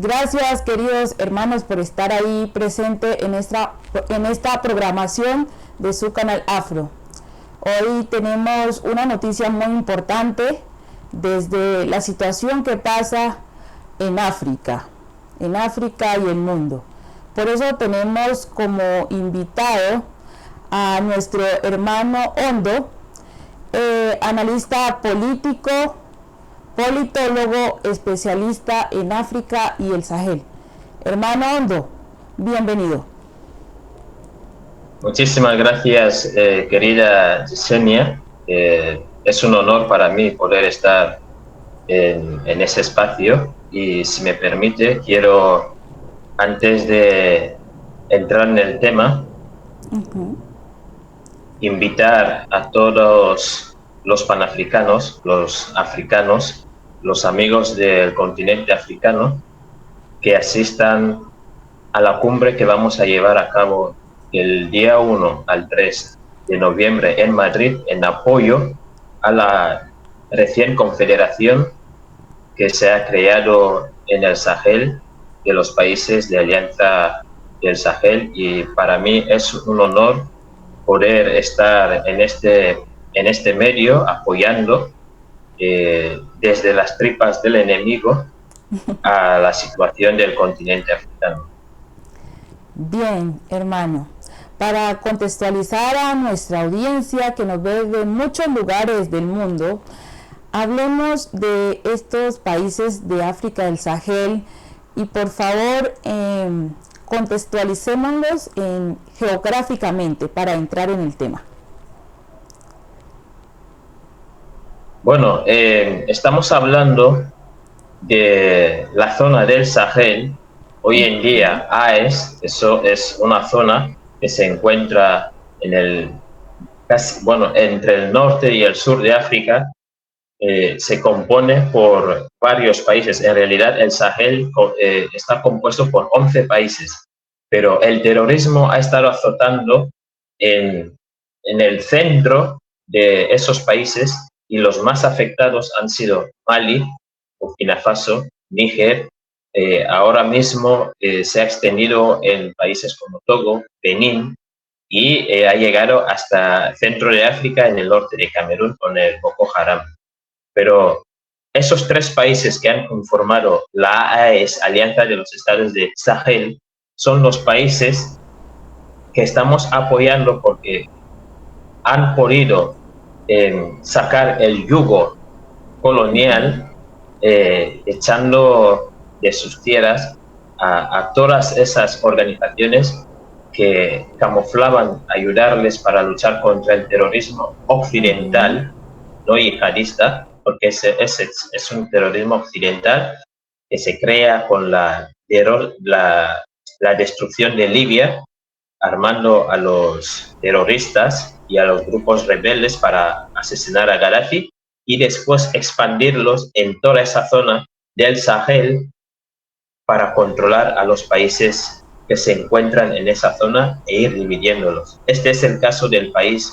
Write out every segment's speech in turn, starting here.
Gracias, queridos hermanos, por estar ahí presente en esta programación de su canal Afro. Hoy tenemos una noticia muy importante desde la situación que pasa en África y el mundo. Por eso tenemos como invitado a nuestro hermano Hondo, analista político, politólogo, especialista en África y el Sahel. Hermano Hondo, bienvenido. Muchísimas gracias, querida Yesenia. Es un honor para mí poder estar en ese espacio y, si me permite, quiero, antes de entrar en el tema, invitar a todos los panafricanos, los africanos, los amigos del continente africano, que asistan a la cumbre que vamos a llevar a cabo del día 1 al 3 de noviembre en Madrid, en apoyo a la recién confederación que se ha creado en el Sahel, de los países de Alianza del Sahel, y para mí es un honor poder estar en este medio apoyando desde las tripas del enemigo a la situación del continente africano. Bien, hermano, para contextualizar a nuestra audiencia que nos ve de muchos lugares del mundo, hablemos de estos países de África del Sahel y por favor contextualicémoslos geográficamente para entrar en el tema. Bueno, estamos hablando de la zona del Sahel. Hoy en día, AES, eso es una zona que se encuentra entre el norte y el sur de África. Se compone por varios países. En realidad, el Sahel está compuesto por 11 países, pero el terrorismo ha estado azotando en el centro de esos países, y los más afectados han sido Mali, Burkina Faso, Níger. Ahora mismo se ha extendido en países como Togo, Benín, y ha llegado hasta el centro de África, en el norte de Camerún, con el Boko Haram. Pero esos tres países que han conformado la AES, Alianza de los Estados de Sahel, son los países que estamos apoyando porque han podido sacar el yugo colonial, echando de sus tierras a todas esas organizaciones que camuflaban ayudarles para luchar contra el terrorismo occidental, no yihadista, porque es un terrorismo occidental que se crea con la destrucción de Libia, armando a los terroristas y a los grupos rebeldes para asesinar a Gaddafi y después expandirlos en toda esa zona del Sahel para controlar a los países que se encuentran en esa zona e ir dividiéndolos. Este es el caso del país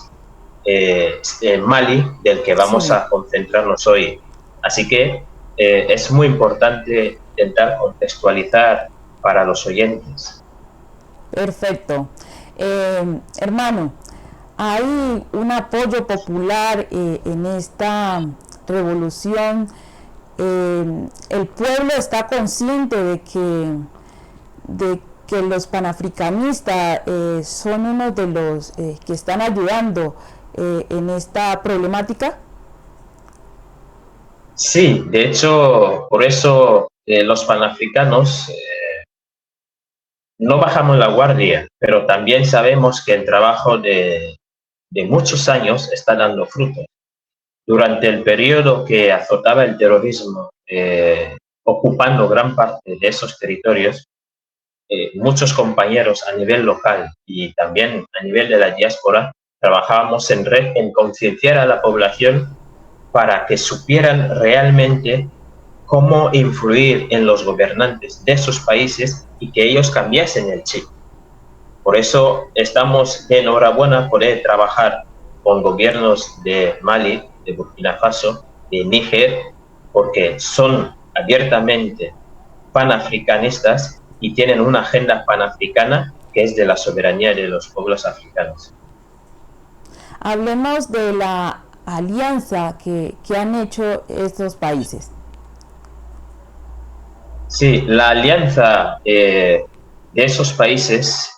Mali, del que vamos a concentrarnos hoy. Así que es muy importante intentar contextualizar para los oyentes. Perfecto. Hermano, hay un apoyo popular en esta revolución. El pueblo está consciente de que los panafricanistas son uno de los que están ayudando en esta problemática. Sí, de hecho, por eso los panafricanos no bajamos la guardia, pero también sabemos que el trabajo de muchos años está dando frutos. Durante el periodo que azotaba el terrorismo, ocupando gran parte de esos territorios, muchos compañeros a nivel local y también a nivel de la diáspora trabajábamos en red en concienciar a la población para que supieran realmente cómo influir en los gobernantes de esos países y que ellos cambiasen el chip. Por eso estamos de enhorabuena poder trabajar con gobiernos de Mali, de Burkina Faso, de Níger, porque son abiertamente panafricanistas y tienen una agenda panafricana que es de la soberanía de los pueblos africanos. Hablemos de la alianza que han hecho estos países. Sí, la alianza de esos países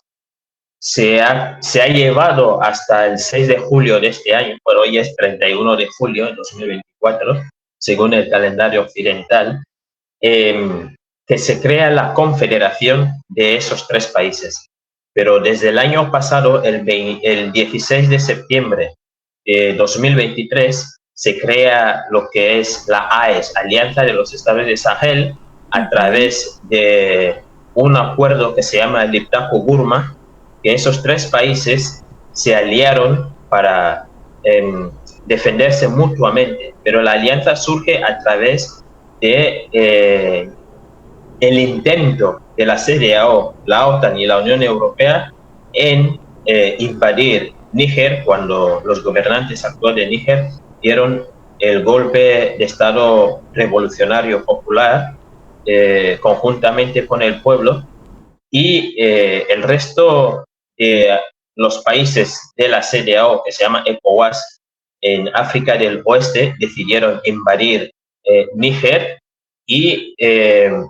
se ha llevado hasta el 6 de julio de este año, pero hoy es 31 de julio de 2024, según el calendario occidental, que se crea la confederación de esos tres países. Pero desde el año pasado, el 16 de septiembre de 2023, se crea lo que es la AES, Alianza de los Estados de Sahel, a través de un acuerdo que se llama el Iptako-Gurma, que esos tres países se aliaron para defenderse mutuamente, pero la alianza surge a través de el intento de la CEDEAO, la OTAN y la Unión Europea en invadir Níger cuando los gobernantes actuales de Níger dieron el golpe de Estado revolucionario popular conjuntamente con el pueblo, y el resto de los países de la CEDEAO, que se llama ECOWAS, en África del Oeste, decidieron invadir Níger y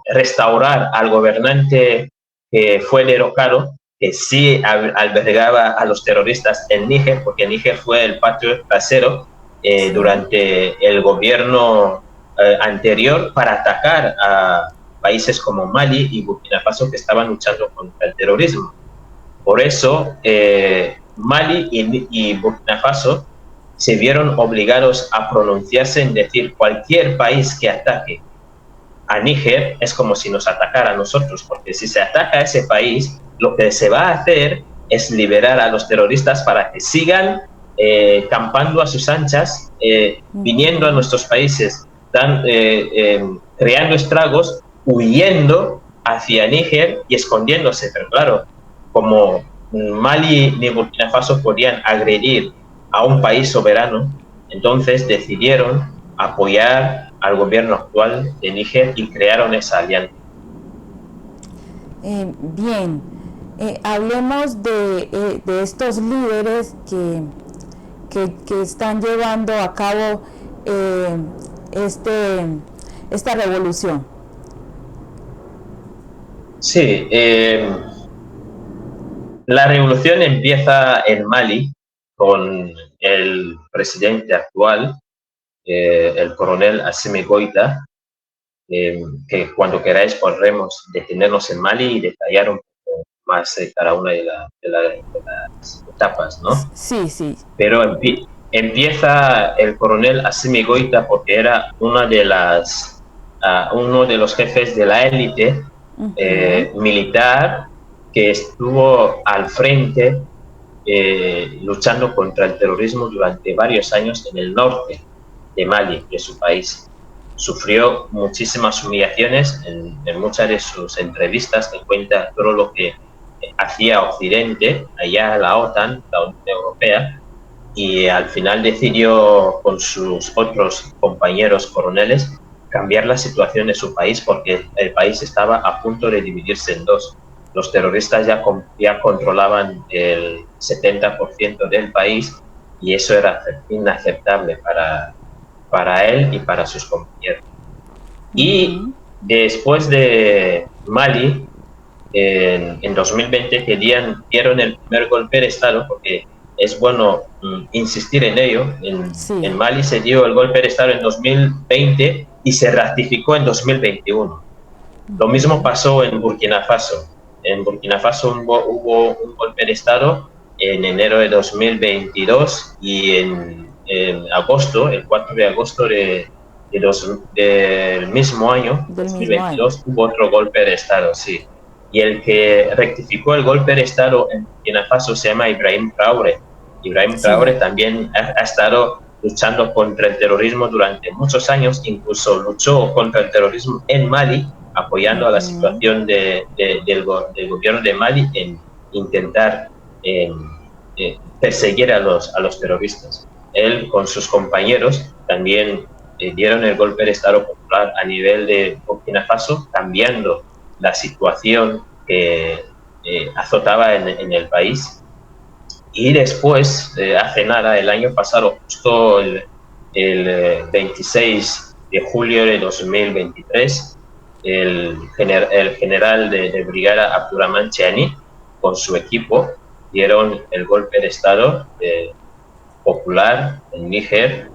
restaurar al gobernante que fue derrocado, que sí albergaba a los terroristas en Níger, porque Níger fue el patio trasero durante el gobierno anterior para atacar a países como Mali y Burkina Faso, que estaban luchando contra el terrorismo. Por eso, Mali y Burkina Faso se vieron obligados a pronunciarse en decir: cualquier país que ataque a Níger es como si nos atacara a nosotros, porque si se ataca a ese país, lo que se va a hacer es liberar a los terroristas para que sigan campando a sus anchas, viniendo a nuestros países, creando estragos, huyendo hacia Níger y escondiéndose. Pero claro, como Mali ni Burkina Faso podían agredir a un país soberano, entonces decidieron apoyar al gobierno actual de Níger y crearon esa alianza. Bien, hablemos de estos líderes que están llevando a cabo esta revolución. Sí, la revolución empieza en Mali con el presidente actual, el coronel Assimi Goïta, que cuando queráis podremos detenernos en Mali y detallar un poco más cada una de las etapas, ¿no? Sí, sí. Pero empieza el coronel Assimi Goïta porque era uno de los jefes de la élite militar que estuvo al frente luchando contra el terrorismo durante varios años en el norte de Mali, de su país. Sufrió muchísimas humillaciones en muchas de sus entrevistas, que cuenta todo lo que hacía Occidente, allá la OTAN, la Unión Europea, y al final decidió con sus otros compañeros coroneles cambiar la situación de su país, porque el país estaba a punto de dividirse en dos. Los terroristas ya controlaban el 70% del país y eso era inaceptable para él y para sus compañeros. Y después de Mali, en 2020 dieron el primer golpe de Estado, porque es bueno insistir en ello. En Mali se dio el golpe de Estado en 2020 y se ratificó en 2021. Lo mismo pasó en Burkina Faso. En Burkina Faso hubo un golpe de Estado en enero de 2022 y en agosto, el 4 de agosto del mismo año, 2022, hubo otro golpe de Estado, sí. Y el que rectificó el golpe de Estado en Burkina Faso se llama Ibrahim Traoré. Ibrahim Traoré también ha estado luchando contra el terrorismo durante muchos años, incluso luchó contra el terrorismo en Mali, apoyando a la situación del gobierno de Mali en intentar perseguir a los terroristas. Él con sus compañeros también dieron el golpe de Estado popular a nivel de Burkina Faso, cambiando la situación que azotaba en el país. Y después, hace nada, el año pasado, justo el 26 de julio de 2023, el general de brigada Abdurrahman Chiani, con su equipo, dieron el golpe de Estado popular en Níger,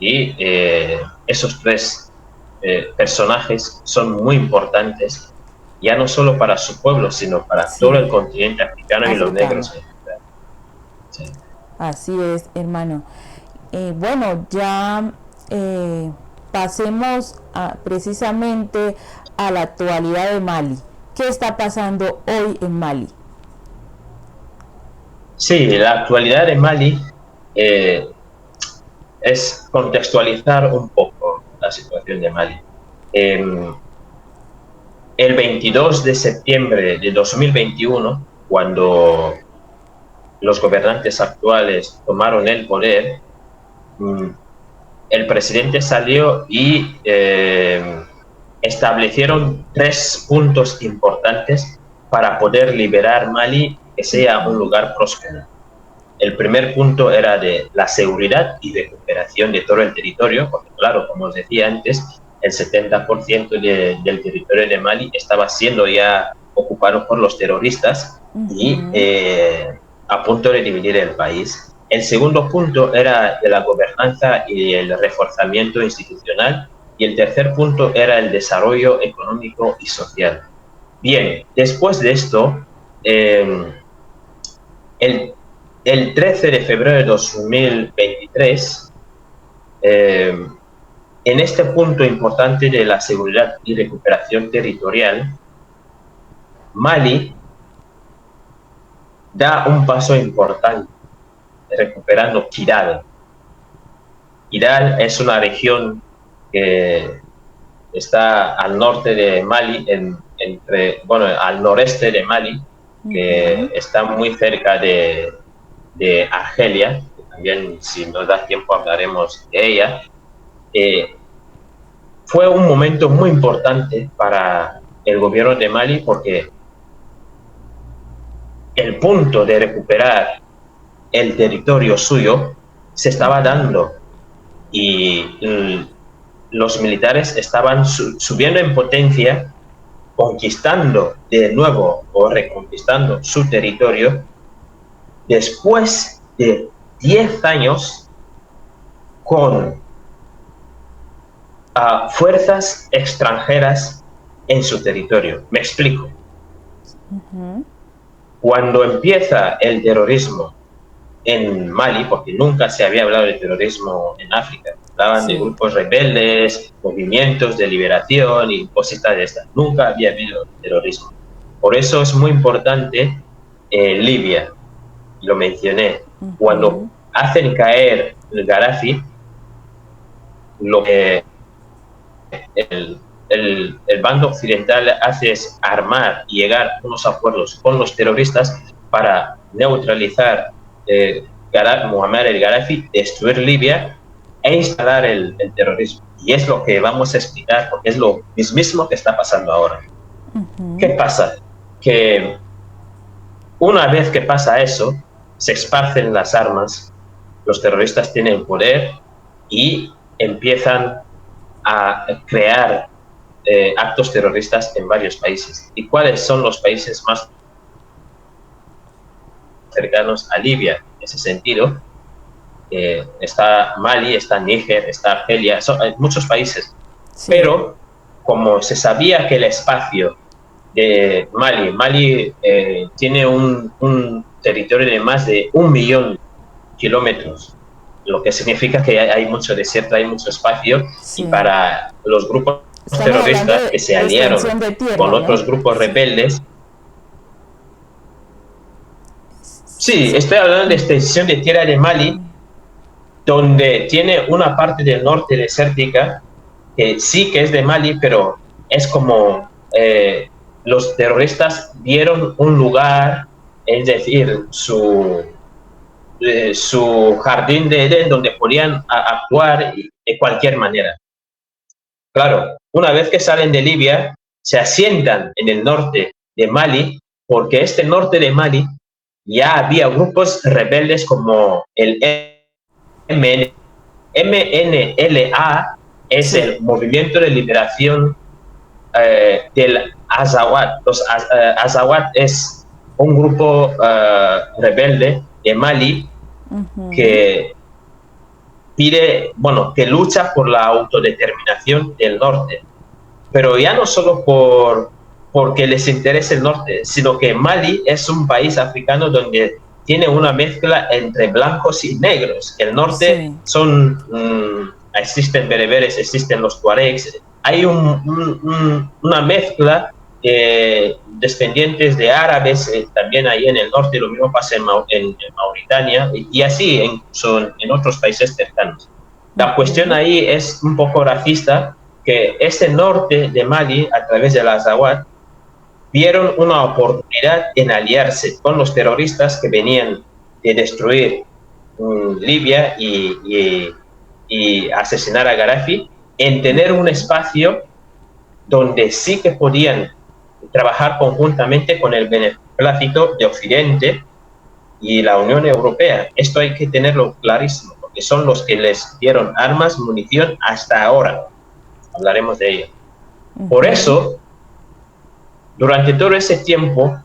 y esos tres personajes son muy importantes, ya no solo para su pueblo, sino para todo el continente africano y los negros. Sí. Así es, hermano. Bueno, ya pasemos precisamente a la actualidad de Mali. ¿Qué está pasando hoy en Mali? Sí, la actualidad de Mali es contextualizar un poco la situación de Mali. El 22 de septiembre de 2021, cuando los gobernantes actuales tomaron el poder, el presidente salió y establecieron 3 puntos importantes para poder liberar Mali, que sea un lugar próspero. El primer punto era de la seguridad y recuperación de todo el territorio, porque claro, como os decía antes, el 70% del territorio de Mali estaba siendo ya ocupado por los terroristas y a punto de dividir el país. El segundo punto era de la gobernanza y el reforzamiento institucional, y el tercer punto era el desarrollo económico y social. Bien, después de esto, el 13 de febrero de 2023, en este punto importante de la seguridad y recuperación territorial, Mali da un paso importante recuperando Kidal. Kidal es una región que está al norte de Mali, al noreste de Mali, que está muy cerca de Argelia, que también, si nos da tiempo, hablaremos de ella. Fue un momento muy importante para el gobierno de Mali, porque el punto de recuperar el territorio suyo se estaba dando, y los militares estaban subiendo en potencia, conquistando de nuevo o reconquistando su territorio después de 10 años con fuerzas extranjeras en su territorio. Me explico. Cuando empieza el terrorismo en Mali, porque nunca se había hablado de terrorismo en África, hablaban de grupos rebeldes, movimientos de liberación y cositas de estas. Nunca había habido terrorismo. Por eso es muy importante Libia, lo mencioné. Cuando hacen caer el Gaddafi, lo que el bando occidental hace es armar y llegar a unos acuerdos con los terroristas para neutralizar Muammar el Gaddafi, destruir Libia e instalar el terrorismo. Y es lo que vamos a explicar, porque es lo mismo que está pasando ahora. ¿Qué pasa? Que una vez que pasa eso, se esparcen las armas, los terroristas tienen poder y empiezan a crear actos terroristas en varios países. ¿Y cuáles son los países más cercanos a Libia? En ese sentido, está Mali, está Níger, está Argelia, hay muchos países. Sí. Pero como se sabía que el espacio de Mali tiene un territorio de más de 1 millón de kilómetros, lo que significa que hay mucho desierto, hay mucho espacio, sí. Y para los grupos terroristas que se aliaron con otros grupos rebeldes. Sí, estoy hablando de extensión de tierra de Mali, donde tiene una parte del norte desértica, que sí que es de Mali, pero es como los terroristas vieron un lugar, es decir, su jardín de Edén, donde podían actuar de cualquier manera. claro, una vez que salen de Libia, se asientan en el norte de Mali, porque este norte de Mali ya había grupos rebeldes como el MNLA, es Sí. el Movimiento de Liberación del Azawad. Los Azawad es un grupo rebelde de Mali Ujú. que pide, bueno, que lucha por la autodeterminación del norte, pero ya no solo porque les interesa el norte, sino que Mali es un país africano donde tiene una mezcla entre blancos y negros. El norte Sí. son, existen bereberes, existen los tuaregs, hay una mezcla de descendientes de árabes también ahí en el norte, lo mismo pasa en Mauritania y así incluso en otros países cercanos. La cuestión Ujú. ahí es un poco racista, que ese norte de Mali, a través de la Azawad, vieron una oportunidad en aliarse con los terroristas que venían de destruir Libia y asesinar a Gaddafi, en tener un Ujú. espacio donde sí que podían trabajar conjuntamente con el beneplácito de Occidente y la Unión Europea. Esto hay que tenerlo clarísimo, porque son los que les dieron armas, munición hasta ahora. Hablaremos de ello. Por Ujú. eso, durante todo ese tiempo,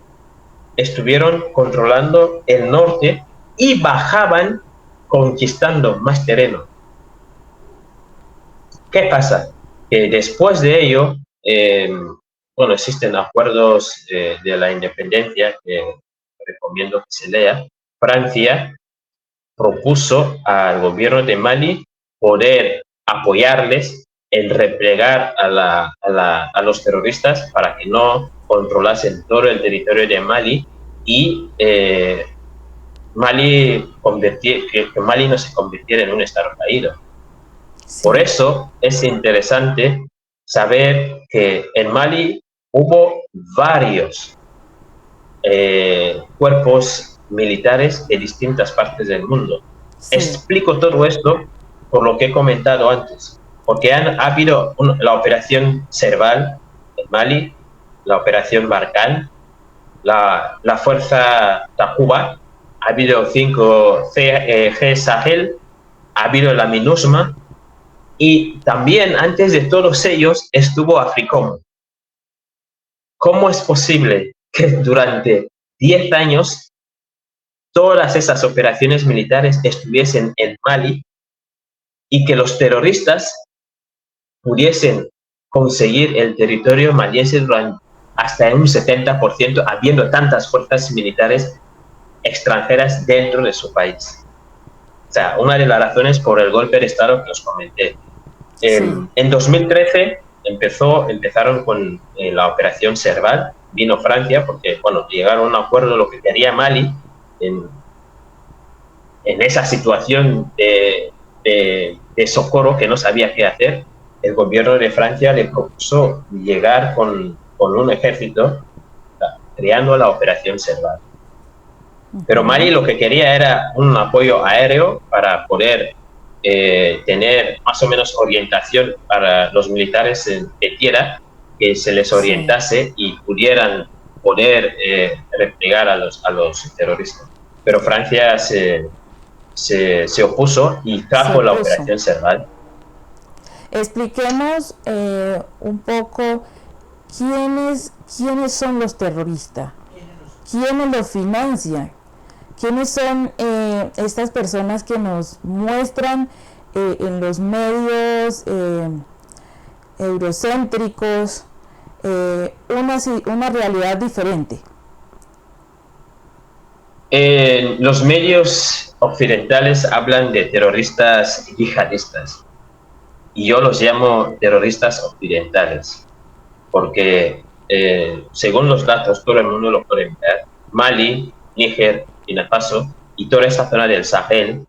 estuvieron controlando el norte y bajaban conquistando más terreno. ¿Qué pasa? Que después de ello, bueno, existen acuerdos de la independencia que recomiendo que se lea. Francia propuso al gobierno de Mali poder apoyarles en replegar a los terroristas para que no controlasen todo el territorio de Mali y que Mali no se convirtiera en un estado caído. Por Sí. eso es interesante saber que en Mali hubo varios cuerpos militares de distintas partes del mundo. Sí. Explico todo esto por lo que he comentado antes, porque ha habido la operación Serval en Mali, la operación Barkhane, la fuerza Takuba, ha habido 5G Sahel, ha habido la MINUSMA y también antes de todos ellos estuvo AFRICOM. ¿Cómo es posible que durante 10 años todas esas operaciones militares estuviesen en Mali y que los terroristas pudiesen conseguir el territorio maliense durante hasta un 70%, habiendo tantas fuerzas militares extranjeras dentro de su país? O sea, una de las razones por el golpe de Estado que os comenté. Sí. En 2013 empezaron con la operación Serval, vino Francia porque, bueno, llegaron a un acuerdo de lo que quería Mali en esa situación de socorro que no sabía qué hacer. El gobierno de Francia le propuso llegar con un ejército creando la operación Serval. Pero Mali Ujú. lo que quería era un apoyo aéreo para poder tener más o menos orientación para los militares de tierra, que se les Sí. orientase y pudieran poder replegar a los terroristas. Pero Francia se opuso y Se trajo la opuso. operación Serval. Expliquemos un poco quiénes son los terroristas, quiénes los financian, quiénes son estas personas que nos muestran en los medios eurocéntricos una realidad diferente. Los medios occidentales hablan de terroristas yihadistas y yo los llamo terroristas occidentales porque según los datos, todo el mundo lo puede ver, Mali, Níger, Burkina Faso y toda esa zona del Sahel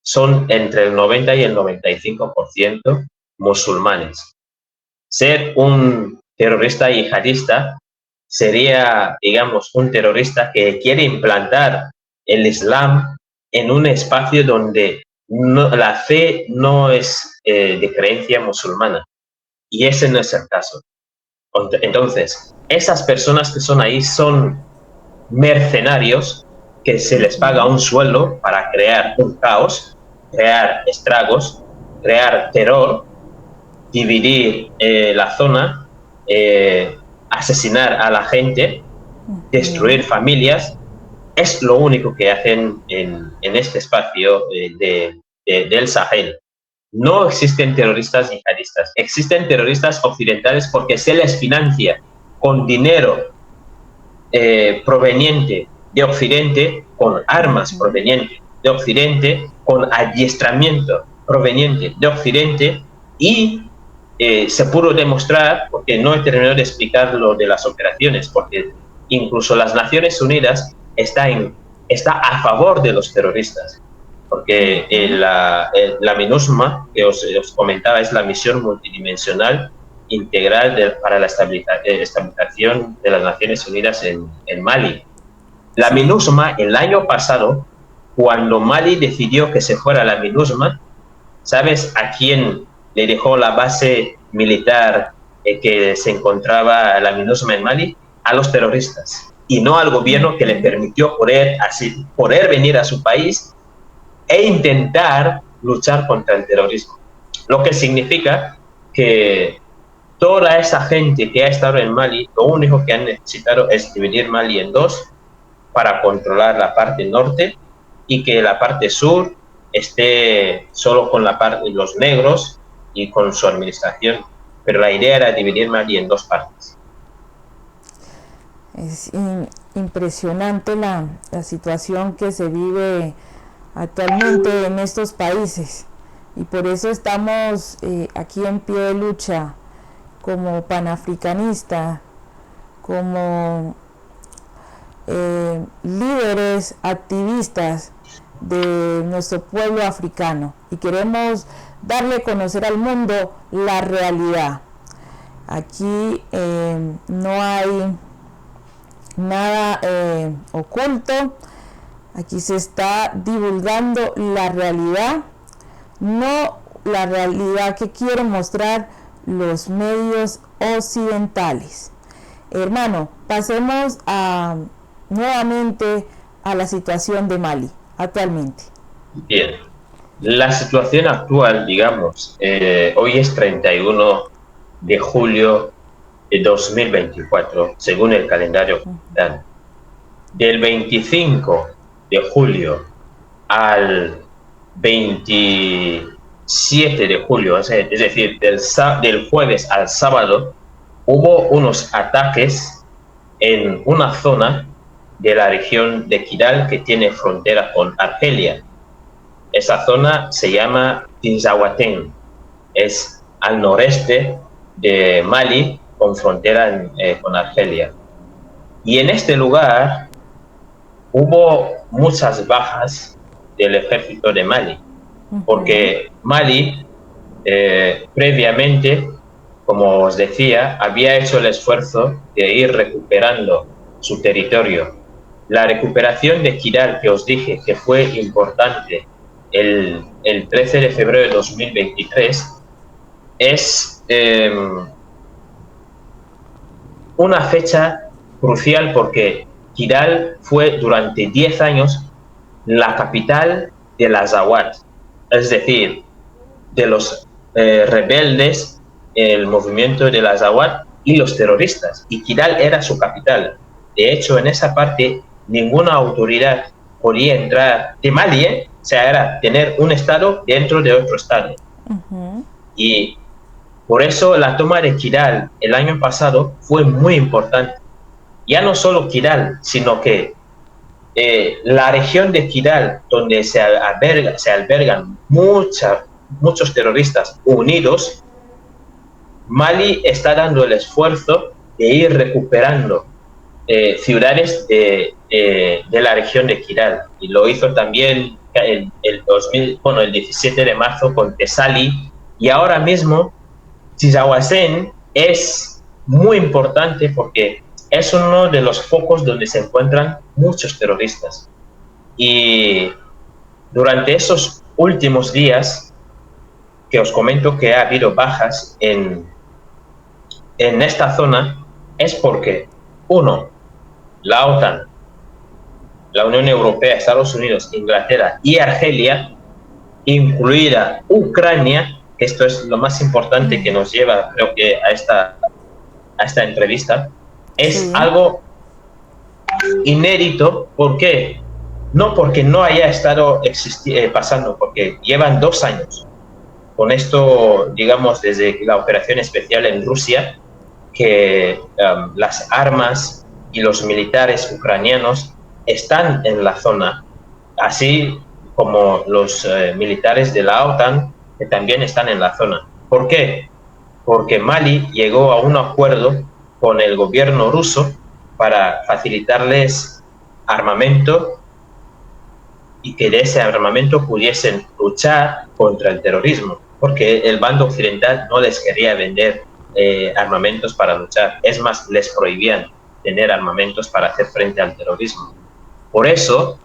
son entre el 90 y el 95% musulmanes. Ser un terrorista yihadista sería, digamos, un terrorista que quiere implantar el Islam en un espacio donde la fe no es de creencia musulmana. y ese no es el caso. Entonces, esas personas que son ahí son mercenarios que se les paga un sueldo para crear un caos, crear estragos, crear terror, dividir la zona, asesinar a la gente, destruir familias. Es lo único que hacen en este espacio del Sahel. No existen terroristas yihadistas, existen terroristas occidentales porque se les financia con dinero proveniente de Occidente, con armas provenientes de Occidente, con adiestramiento proveniente de Occidente, y se pudo demostrar, porque no he terminado de explicar lo de las operaciones, porque incluso las Naciones Unidas está a favor de los terroristas, porque la MINUSMA, que os comentaba, es la misión multidimensional integral para la estabilización de las Naciones Unidas en Mali. La MINUSMA, el año pasado, cuando Mali decidió que se fuera la MINUSMA, ¿sabes a quién le dejó la base militar que se encontraba la MINUSMA en Mali? A los terroristas, y no al gobierno que le permitió poder venir a su país e intentar luchar contra el terrorismo. Lo que significa que toda esa gente que ha estado en Mali, lo único que han necesitado es dividir Mali en dos para controlar la parte norte y que la parte sur esté solo con los negros y con su administración. Pero la idea era dividir Mali en dos partes. Es impresionante la situación que se vive actualmente en estos países, y por eso estamos aquí en pie de lucha como panafricanista, como líderes activistas de nuestro pueblo africano, y queremos darle a conocer al mundo la realidad. Aquí no hay nada oculto, aquí se está divulgando la realidad, no la realidad que quieren mostrar los medios occidentales. Hermano, pasemos nuevamente a la situación de Mali actualmente. Bien, la situación actual, digamos, hoy es 31 de julio de 2024, según el calendario occidental. Del 25 de julio al 27 de julio, es decir, del jueves al sábado, hubo unos ataques en una zona de la región de Kidal que tiene frontera con Argelia. Esa zona se llama Tinzahuatén, es al noreste de Mali, con frontera con Argelia. Y en este lugar hubo muchas bajas del ejército de Mali, porque Mali previamente, como os decía, había hecho el esfuerzo de ir recuperando su territorio. La recuperación de Kidal, que os dije que fue importante el 13 de febrero de 2023, es una fecha crucial porque Kidal fue durante 10 años la capital del Azawad, es decir, de los rebeldes, el movimiento del Azawad y los terroristas, y Kidal era su capital. De hecho, en esa parte ninguna autoridad podía entrar de Mali, o sea, era tener un estado dentro de otro estado. Y por eso la toma de Kidal el año pasado fue muy importante. Ya no solo Kidal, sino que la región de Kidal, donde se albergan muchos terroristas unidos, Mali está dando el esfuerzo de ir recuperando ciudades de la región de Kidal. Y lo hizo también el 17 de marzo con Tessali. Y ahora mismo Tinzahuatén es muy importante porque es uno de los focos donde se encuentran muchos terroristas. Y durante esos últimos días, que os comento que ha habido bajas en en esta zona es porque, uno, la OTAN, la Unión Europea, Estados Unidos, Inglaterra y Argelia, incluida Ucrania, que esto es lo más importante que nos lleva, creo que, a esta entrevista, es algo inédito. ¿Por qué? No porque no haya estado pasando, porque llevan 2 años con esto, digamos, desde la operación especial en Rusia, que las armas y los militares ucranianos están en la zona, así como los militares de la OTAN, que también están en la zona. ¿Por qué? Porque Mali llegó a un acuerdo con el gobierno ruso para facilitarles armamento y que de ese armamento pudiesen luchar contra el terrorismo, porque el bando occidental no les quería vender armamentos para luchar, es más, les prohibían tener armamentos para hacer frente al terrorismo. Por eso,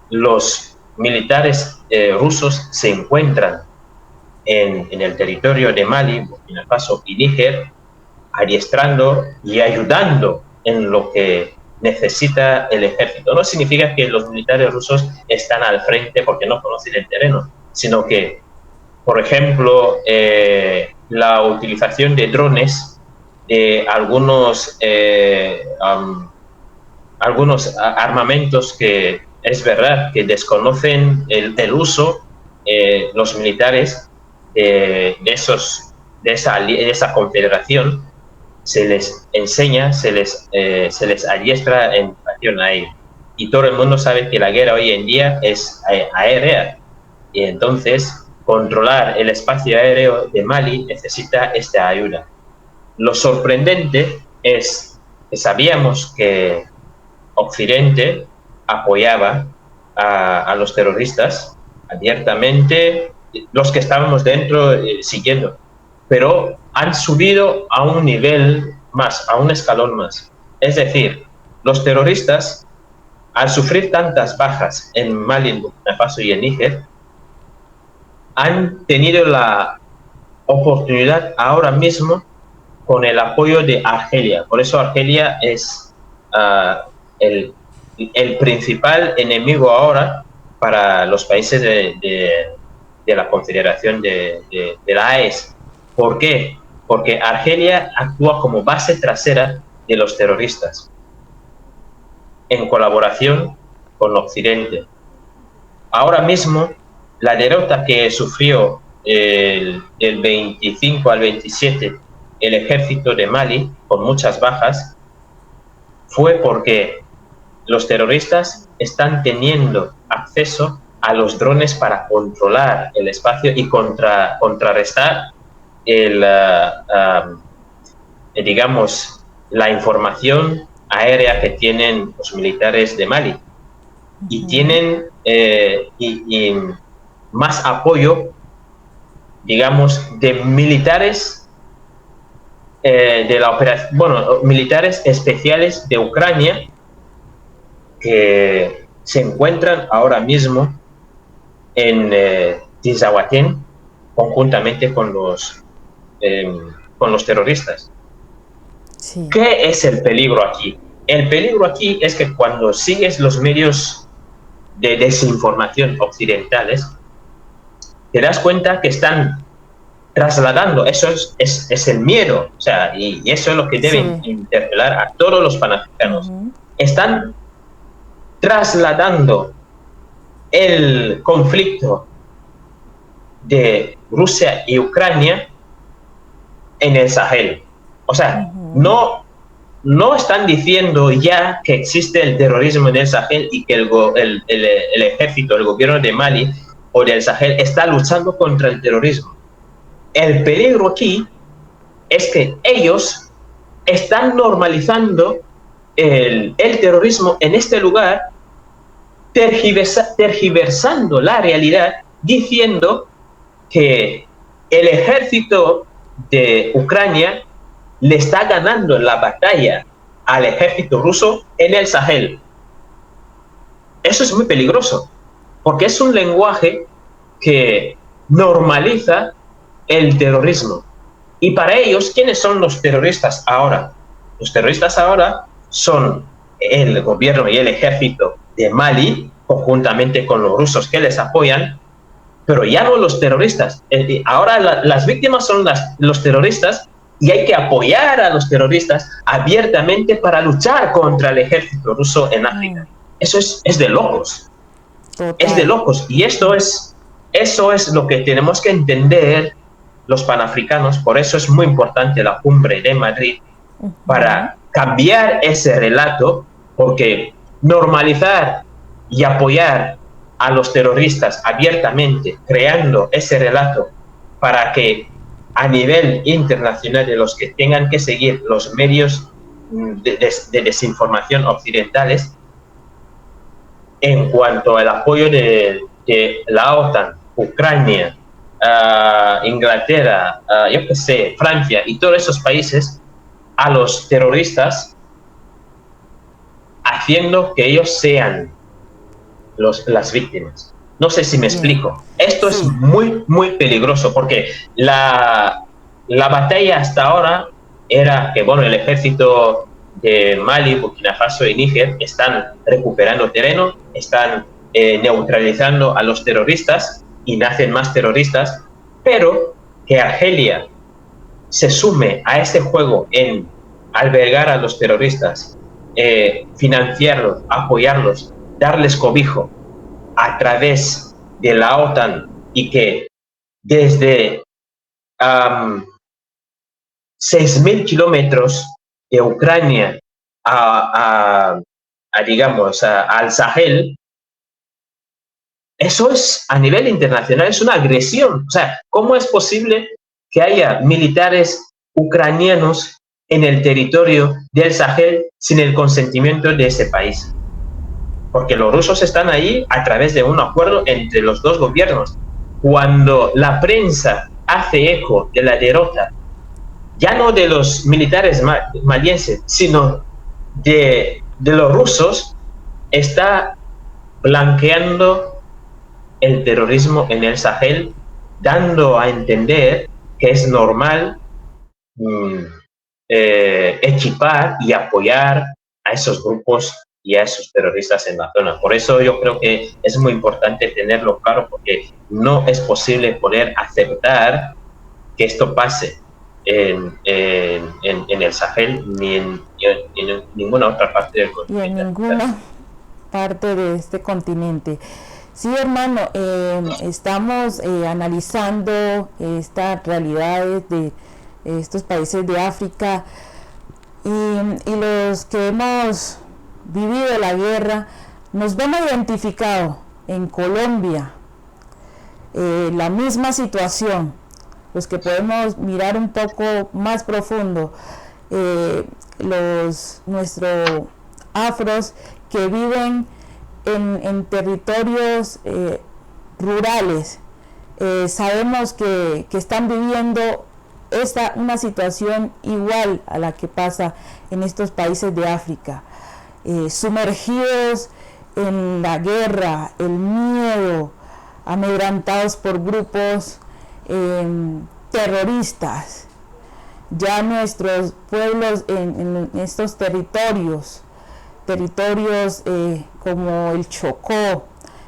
los militares rusos se encuentran en el territorio de Mali, Burkina Faso y Níger, adiestrando y ayudando en lo que necesita el ejército. No significa que los militares rusos están al frente porque no conocen el terreno, sino que, por ejemplo, la utilización de drones, algunos armamentos que es verdad que desconocen el uso, los militares de esa confederación, se les enseña, se les adiestra en relación a ello. Y todo el mundo sabe que la guerra hoy en día es aérea, y entonces controlar el espacio aéreo de Mali necesita esta ayuda. Lo sorprendente es que sabíamos que Occidente apoyaba a los terroristas abiertamente, los que estábamos dentro siguiendo, pero han subido a un nivel más, a un escalón más. Es decir, los terroristas, al sufrir tantas bajas en Mali, en Burkina Faso y en Níger, han tenido la oportunidad ahora mismo con el apoyo de Argelia. Por eso Argelia es el principal enemigo ahora para los países de la Confederación de la AES. ¿Por qué? Porque Argelia actúa como base trasera de los terroristas, en colaboración con Occidente. Ahora mismo, la derrota que sufrió del 25 al 27 el ejército de Mali, con muchas bajas, fue porque los terroristas están teniendo acceso a los drones para controlar el espacio y contrarrestar digamos, la información aérea que tienen los militares de Mali. Y tienen y más apoyo, digamos, de militares de la operación, bueno, militares especiales de Ucrania, que se encuentran ahora mismo en Tizahuatén, conjuntamente con los terroristas. Sí. ¿Qué es el peligro aquí? El peligro aquí es que cuando sigues los medios de desinformación occidentales, te das cuenta que están trasladando, eso es el miedo, o sea, y eso es lo que deben interpelar a todos los panafricanos. Están trasladando el conflicto de Rusia y Ucrania en el Sahel. O sea, no están diciendo ya que existe el terrorismo en el Sahel y que el ejército, el gobierno de Mali o del Sahel está luchando contra el terrorismo. El peligro aquí es que ellos están normalizando el terrorismo en este lugar, tergiversando la realidad, diciendo que el ejército de Ucrania le está ganando la batalla al ejército ruso en el Sahel. Eso es muy peligroso, porque es un lenguaje que normaliza el terrorismo. Y para ellos, ¿quiénes son los terroristas ahora? Los terroristas ahora son el gobierno y el ejército de Mali, conjuntamente con los rusos que les apoyan, pero ya no los terroristas. Ahora las víctimas son los terroristas y hay que apoyar a los terroristas abiertamente para luchar contra el ejército ruso en África. Eso es de locos. Total. Es de locos. Y eso es lo que tenemos que entender los panafricanos. Por eso es muy importante la cumbre de Madrid, para cambiar ese relato, porque normalizar y apoyar a los terroristas abiertamente, creando ese relato para que a nivel internacional de los que tengan que seguir los medios de desinformación occidentales en cuanto al apoyo de la OTAN, Ucrania, Inglaterra, yo qué sé, Francia y todos esos países a los terroristas, haciendo que ellos sean las víctimas. No sé si me explico. Esto es muy, muy peligroso, porque la batalla hasta ahora era que, bueno, el ejército de Mali, Burkina Faso y Níger están recuperando terreno, están neutralizando a los terroristas y nacen más terroristas, pero que Argelia se sume a este juego en albergar a los terroristas, financiarlos, apoyarlos, darles cobijo a través de la OTAN, y que desde 6.000 kilómetros de Ucrania digamos, al Sahel, eso es, a nivel internacional, es una agresión. O sea, ¿cómo es posible que haya militares ucranianos en el territorio del Sahel sin el consentimiento de ese país? Porque los rusos están ahí a través de un acuerdo entre los dos gobiernos. Cuando la prensa hace eco de la derrota, ya no de los militares malienses, sino de los rusos, está blanqueando el terrorismo en el Sahel, dando a entender que es normal equipar y apoyar a esos grupos y a esos terroristas en la zona. Por eso yo creo que es muy importante tenerlo claro, porque no es posible poder aceptar que esto pase en el Sahel ni en ninguna otra parte del continente. Y en ninguna parte de este continente. Sí, hermano, estamos analizando estas realidades de estos países de África, y los que hemos vivido la guerra nos vemos identificados en Colombia, la misma situación. Los que podemos mirar un poco más profundo, nuestros afros que viven en territorios rurales, sabemos que están viviendo una situación igual a la que pasa en estos países de África, sumergidos en la guerra, el miedo, amedrentados por grupos terroristas. Ya nuestros pueblos en estos territorios como el Chocó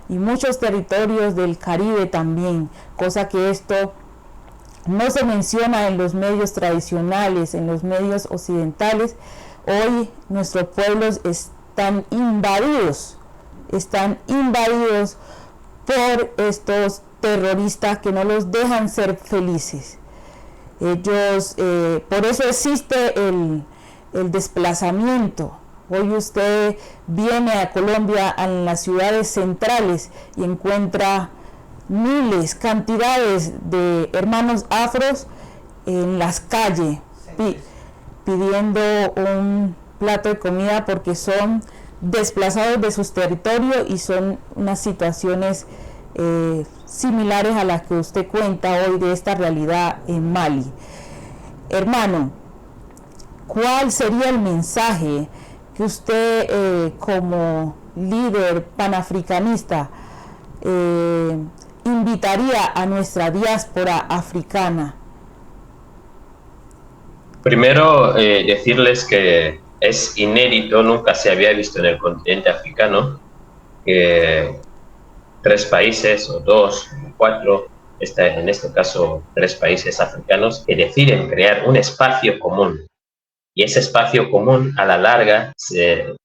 y muchos territorios del Caribe también, cosa que esto no se menciona en los medios tradicionales, en los medios occidentales. Hoy nuestros pueblos están invadidos por estos terroristas que no los dejan ser felices. Ellos, por eso existe el desplazamiento. Hoy usted viene a Colombia, en las ciudades centrales, y encuentra miles, cantidades de hermanos afros en las calles pidiendo un plato de comida, porque son desplazados de sus territorios y son unas situaciones similares a las que usted cuenta hoy de esta realidad en Mali. Hermano, ¿cuál sería el mensaje que usted como líder panafricanista eh, invitaría a nuestra diáspora africana Primero, decirles que es inédito, nunca se había visto en el continente africano que tres países, o dos, o cuatro, en este caso tres países africanos, que deciden crear un espacio común. Y ese espacio común, a la larga,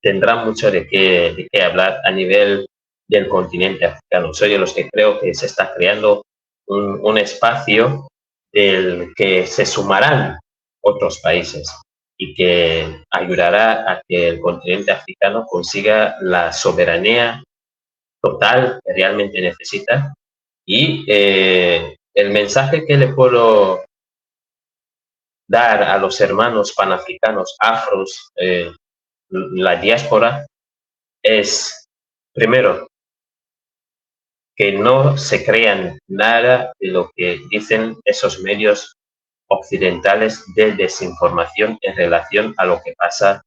tendrá mucho de qué hablar a nivel del continente africano. Soy de los que creo que se está creando un espacio del que se sumarán otros países y que ayudará a que el continente africano consiga la soberanía total que realmente necesita. Y el mensaje que le puedo dar a los hermanos panafricanos, afros, la diáspora, es, primero, que no se crean nada de lo que dicen esos medios occidentales de desinformación en relación a lo que pasa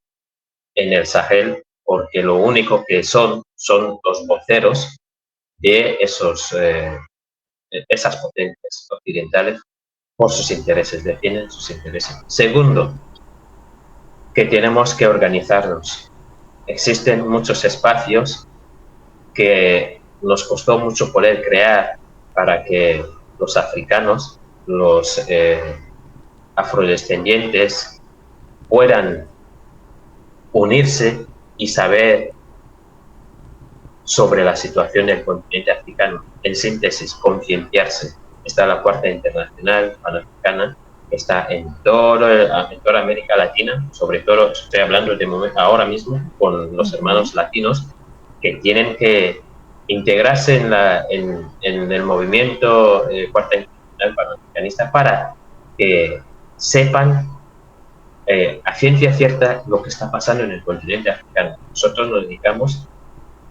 en el Sahel, porque lo único que son los voceros de esas potencias occidentales por sus intereses, defienden sus intereses. Segundo, que tenemos que organizarnos. Existen muchos espacios que nos costó mucho poder crear para que los africanos, los afrodescendientes, puedan unirse y saber sobre la situación del continente africano. En síntesis, concienciarse. Está la Cuarta Internacional Panafricana, que está en toda América Latina, sobre todo estoy hablando ahora mismo con los hermanos latinos, que tienen que integrarse en el movimiento Cuarta Internacional Panafricanista para que sepan a ciencia cierta lo que está pasando en el continente africano. Nosotros nos dedicamos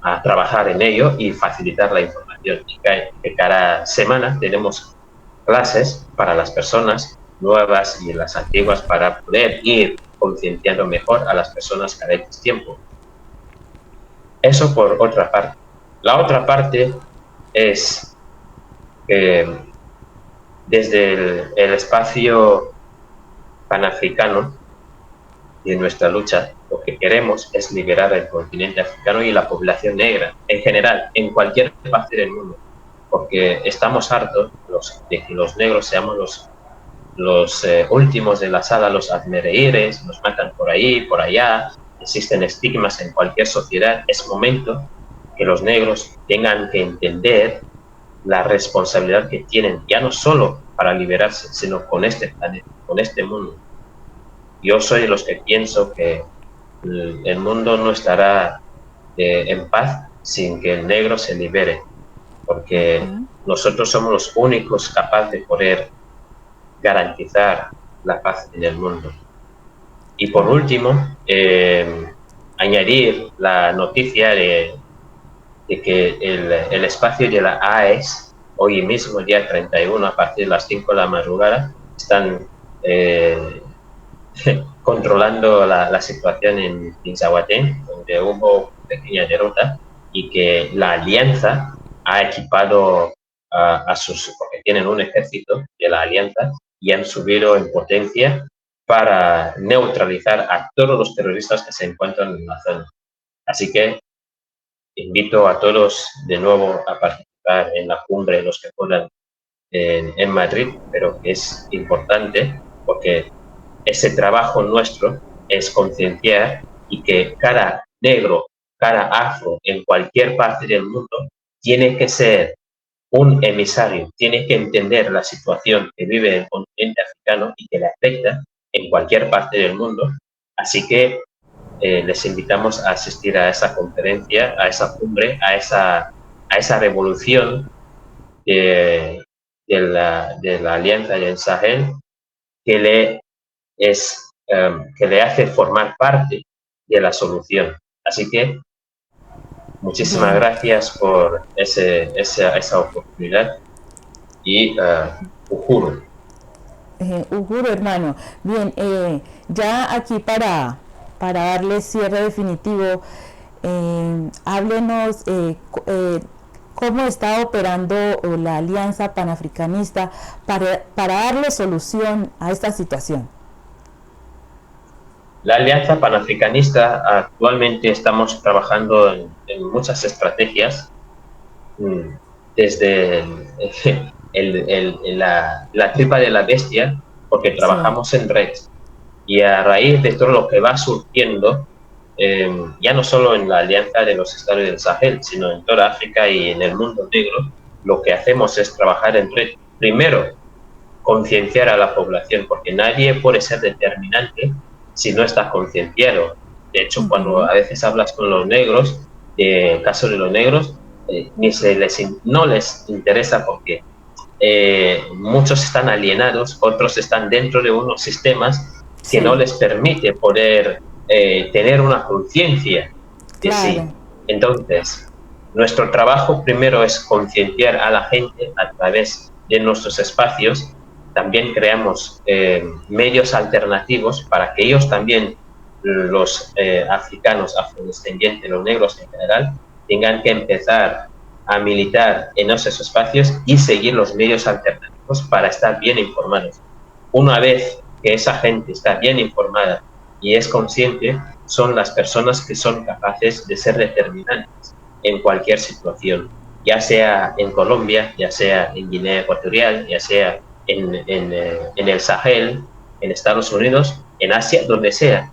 a trabajar en ello y facilitar la información. Y que cada semana tenemos clases para las personas nuevas y las antiguas para poder ir concienciando mejor a las personas cada X tiempo. Eso por otra parte. La otra parte es desde el espacio panafricano y en nuestra lucha, lo que queremos es liberar el continente africano y la población negra, en general, en cualquier parte del mundo, porque estamos hartos de que los negros seamos los últimos de la sala, los hazmerreíres, nos matan por ahí, por allá, existen estigmas en cualquier sociedad. Es momento que los negros tengan que entender la responsabilidad que tienen, ya no solo para liberarse, sino con este planeta, con este mundo. Yo soy de los que pienso que el mundo no estará en paz sin que el negro se libere, porque nosotros somos los únicos capaces de poder garantizar la paz en el mundo. Y por último, añadir la noticia de que el espacio de la AES, hoy mismo, día 31, a partir de las 5 de la madrugada, están controlando la situación en Tinzahuatén, donde hubo pequeña derrota, y que la alianza ha equipado porque tienen un ejército de la alianza y han subido en potencia para neutralizar a todos los terroristas que se encuentran en la zona. Así que invito a todos de nuevo a participar en la cumbre, los que puedan, en Madrid, pero que es importante porque ese trabajo nuestro es concienciar y que cada negro, cada afro en cualquier parte del mundo tiene que ser un emisario, tiene que entender la situación que vive el continente africano y que le afecta en cualquier parte del mundo. Así que les invitamos a asistir a esa conferencia, a esa cumbre, a esa revolución de la Alianza del Sahel que le hace formar parte de la solución. Así que muchísimas gracias por esa oportunidad y Uhuru. Uhuru, hermano. Bien, ya aquí para darle cierre definitivo, háblenos cómo está operando la Alianza Panafricanista para darle solución a esta situación. La Alianza Panafricanista actualmente estamos trabajando en muchas estrategias, mm, desde la tripa de la bestia, porque Sí, trabajamos en red. Y a raíz de todo lo que va surgiendo, ya no solo en la Alianza de los Estados del Sahel, sino en toda África y en el mundo negro, lo que hacemos es trabajar en red. Primero, concienciar a la población, porque nadie puede ser determinante si no está concienciado. De hecho, cuando ujú, a veces hablas con los negros, el caso de los negros, ni no les interesa porque muchos están alienados, otros están dentro de unos sistemas que no sí, les permite poder tener una conciencia de sí. claro, Entonces, nuestro trabajo primero es concienciar a la gente a través de nuestros espacios. También creamos medios alternativos para que ellos también, los africanos, afrodescendientes, los negros en general, tengan que empezar a militar en esos espacios y seguir los medios alternativos para estar bien informados. Una vez que esa gente está bien informada y es consciente, son las personas que son capaces de ser determinantes en cualquier situación, ya sea en Colombia, ya sea en Guinea Ecuatorial, ya sea en el Sahel, en Estados Unidos, en Asia, donde sea.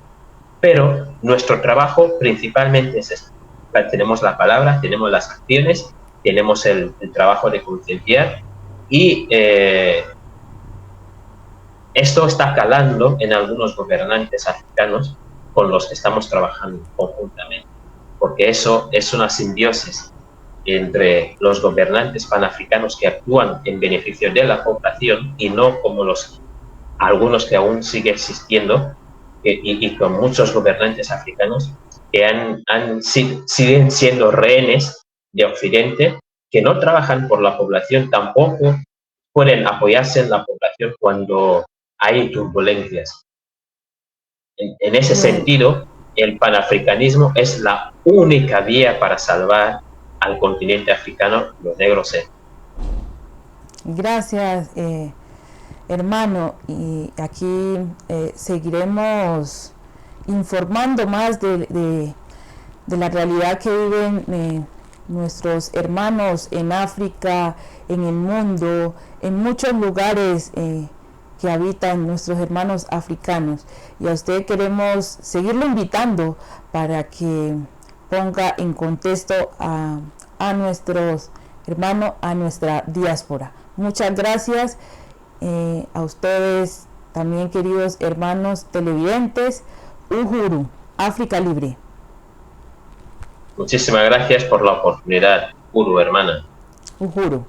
Pero nuestro trabajo principalmente es esto. Tenemos la palabra, tenemos las acciones, tenemos el trabajo de concienciar y esto está calando en algunos gobernantes africanos con los que estamos trabajando conjuntamente, porque eso es una simbiosis entre los gobernantes panafricanos que actúan en beneficio de la población y no como algunos que aún sigue existiendo y con muchos gobernantes africanos que siguen siendo rehenes de Occidente, que no trabajan por la población, tampoco pueden apoyarse en la población cuando hay turbulencias. En ese bueno, sentido, el panafricanismo es la única vía para salvar al continente africano, los negros. gracias, hermano, y aquí seguiremos informando más de la realidad que viven nuestros hermanos en África, en el mundo, en muchos lugares que habitan nuestros hermanos africanos. Y a usted queremos seguirlo invitando para que ponga en contexto a nuestros hermanos, a nuestra diáspora. Muchas gracias a ustedes también, queridos hermanos televidentes. Uhuru, África Libre. Muchísimas gracias por la oportunidad, Uru, hermana. Uhuru.